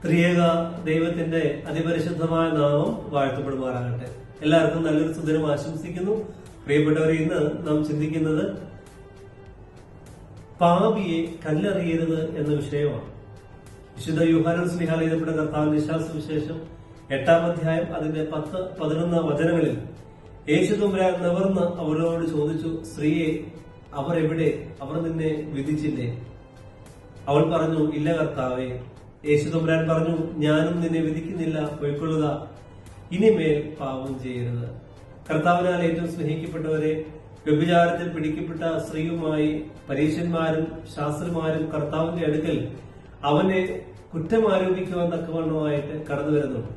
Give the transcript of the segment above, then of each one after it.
ത്രിയേക ദൈവത്തിന്റെ അതിപരിശുദ്ധമായ നാമം വാഴ്ത്തപ്പെടുമാറാകട്ടെ. എല്ലാവർക്കും നല്ലൊരു സുദിനം ആശംസിക്കുന്നു. പ്രിയപ്പെട്ടവരെ, ഇന്ന് നാം ചിന്തിക്കുന്നത് പാപിയെ കല്ലെറിയരുത് എന്ന വിഷയമാണ്. വിശുദ്ധ യോഹന്നാൻ ശ്ലീഹാ എഴുതപ്പെട്ട കർത്താവിന്റെ സുവിശേഷം 8-ാം അധ്യായം അതിന്റെ 10-11 വചനങ്ങളിൽ യേശു തമ്പുരാൻ നിവർന്ന് അവരോട് ചോദിച്ചു, സ്ത്രീയെ, അവർ എവിടെ? അവർ നിന്നെ വിധിച്ചില്ലേ? അവൾ പറഞ്ഞു, ഇല്ല കർത്താവേ. യേശു തമ്പുരാൻ പറഞ്ഞു, ഞാനും നിന്നെ വിധിക്കുന്നില്ല, പൊയ്ക്കൊള്ളുക, ഇനിമേൽ പാപം ചെയ്യരുത്. കർത്താവിനാൽ ഏറ്റവും സ്നേഹിക്കപ്പെട്ടവരെ, വ്യഭിചാരത്തിൽ പിടിക്കപ്പെട്ട സ്ത്രീയുമായി പരീശന്മാരും ശാസ്ത്രിമാരും കർത്താവിന്റെ അടുക്കൽ അവനെ കുറ്റമാരോപിക്കുവാൻ തക്കവണ്ണമായിട്ട് കടന്നു വരുന്നുണ്ട്.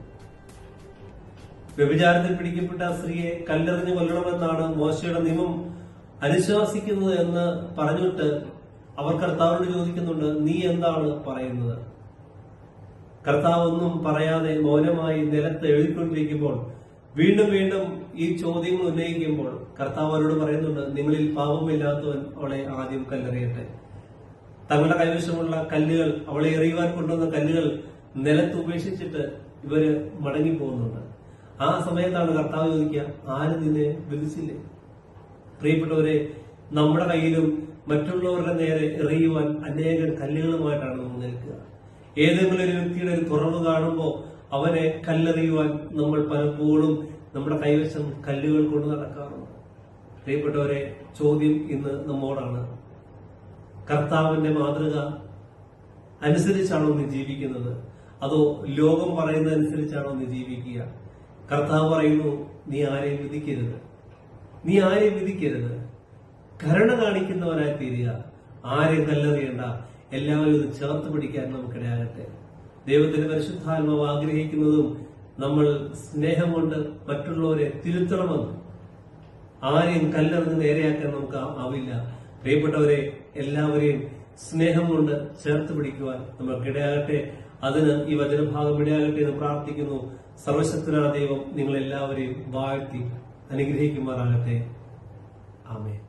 വ്യഭിചാരത്തിൽ പിടിക്കപ്പെട്ട സ്ത്രീയെ കല്ലെറിഞ്ഞു കൊല്ലണമെന്നാണ് മോശയുടെ നിയമം അനുശാസിക്കുന്നത് എന്ന് പറഞ്ഞിട്ട് അവർ കർത്താവിനോട് ചോദിക്കുന്നുണ്ട്, നീ എന്താണ് പറയുന്നത്? കർത്താവ് ഒന്നും പറയാതെ മൗനമായി നിലത്ത് എഴുതിക്കൊണ്ടിരിക്കുമ്പോൾ വീണ്ടും വീണ്ടും ഈ ചോദ്യങ്ങൾ ഉന്നയിക്കുമ്പോൾ കർത്താവ് അവരോട് പറയുന്നുണ്ട്, നിങ്ങളിൽ പാപമില്ലാത്തവൻ അവളെ ആദ്യം കല്ലെറിയട്ടെ. തങ്ങളുടെ കൈവശമുള്ള കല്ലുകൾ, അവളെ എറിയുവാൻ കൊണ്ടുവന്ന കല്ലുകൾ നിലത്ത് ഉപേക്ഷിച്ചിട്ട് ഇവര് മടങ്ങിപ്പോകുന്നുണ്ട്. ആ സമയത്താണ് കർത്താവ് ചോദിക്കുക, ആരും നിന്നെ വിധിച്ചില്ലേ? പ്രിയപ്പെട്ടവരെ, നമ്മുടെ കയ്യിലും മറ്റുള്ളവരുടെ നേരെ എറിയുവാൻ അനേകം കല്ലുകളുമായിട്ടാണ് നമ്മൾ നിൽക്കുക. ഏതെങ്കിലും ഒരു വ്യക്തിയുടെ ഒരു കുറവ് കാണുമ്പോൾ അവനെ കല്ലെറിയുവാൻ നമ്മൾ പലപ്പോഴും നമ്മുടെ കൈവശം കല്ലുകൾ കൊണ്ട് നടക്കാറുണ്ട്. പ്രിയപ്പെട്ടവരെ, ചോദ്യം ഇന്ന് നമ്മോടാണ്. കർത്താവിന്റെ മാതൃക അനുസരിച്ചാണോ നീ ജീവിക്കുന്നത്? അതോ ലോകം പറയുന്നതനുസരിച്ചാണോ നീ ജീവിക്കുക? കർത്താവ് പറയുന്നു, നീ ആരെയും വിധിക്കരുത്, നീ ആരെയും വിധിക്കരുത്, കരുണ കാണിക്കുന്നവനായി തീരുക, ആരെയും കല്ലെറിയണ്ട, എല്ലാവരും ഇത് ചേർത്ത് പിടിക്കാൻ നമുക്കിടയാകട്ടെ. ദൈവത്തിന്റെ പരിശുദ്ധാത്മാവ് ആഗ്രഹിക്കുന്നതും നമ്മൾ സ്നേഹം കൊണ്ട് മറ്റുള്ളവരെ തിരുത്തണമെന്ന്. ആരെയും കല്ലെറിഞ്ഞ് നേരെയാക്കാൻ നമുക്ക് ആവില്ല. പ്രിയപ്പെട്ടവരെ, എല്ലാവരെയും സ്നേഹം കൊണ്ട് ചേർത്ത് പിടിക്കുവാൻ നമുക്കിടയാകട്ടെ. അതിന് ഈ വചനഭാഗം ഇടയാകട്ടെ എന്ന് പ്രാർത്ഥിക്കുന്നു. സർവശക്തനായ ദൈവം നിങ്ങളെല്ലാവരെയും വാഴ്ത്തി അനുഗ്രഹിക്കുമാറാകട്ടെ. ആമേൻ.